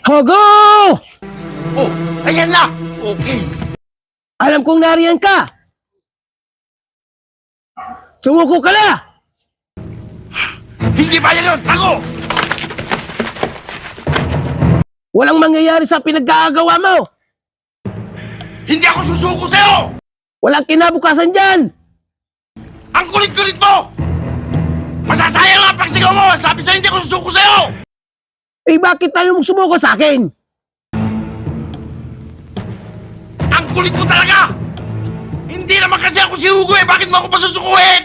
Hogo! Oh, ayan na! Okay. Alam kong nariyan ka! Sumuko ka na! Hindi ba yan yun? Tago! Walang mangyayari sa pinagkakagawa mo! Hindi ako susuko sa'yo! Walang kinabukasan dyan! Ang kulit-kulit mo! Masasayang ang pagsigaw mo! Sabi sa'yo hindi ako susuko sa'yo! Eh bakit tayo mong sumuko sa akin? Ang kulit mo talaga! Hindi naman kasi ako si Hugo eh! Bakit mo ako pasusukuhin?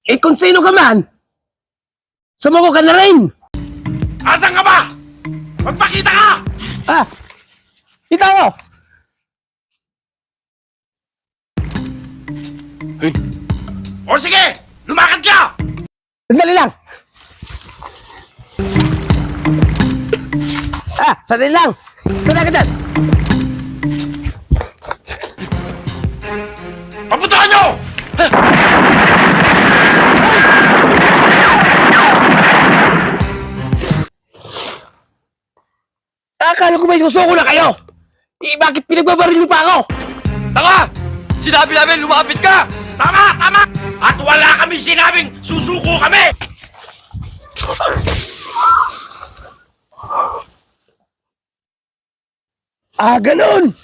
Eh kung sino ka man, sumuko ka na rin! Asan ka ba? Magpakita ka! Ah! Kita mo! O sige! Lumakad ka! Sandali lang! Ah! Sandali lang! Sandali ka dyan! Papuntahan nyo! Akala ko may susuko na kayo! Eh bakit pinagbabaril mo pa ako? Tama! Sinabi namin lumapit ka! Tama! Tama! At wala kami sinabing susuko kami! Ah, ganun!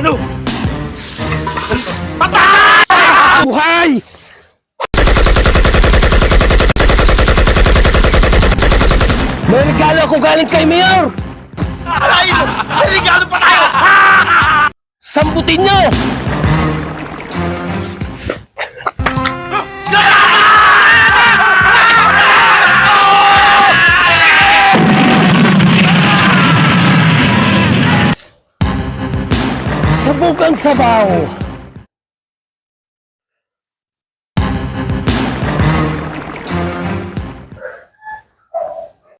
Ano? Patay! Buhay! May regalo ako galing kay Mayor! Alay mo! May regalo pa tayo! Sambutin nyo! Sabog ang sabaw!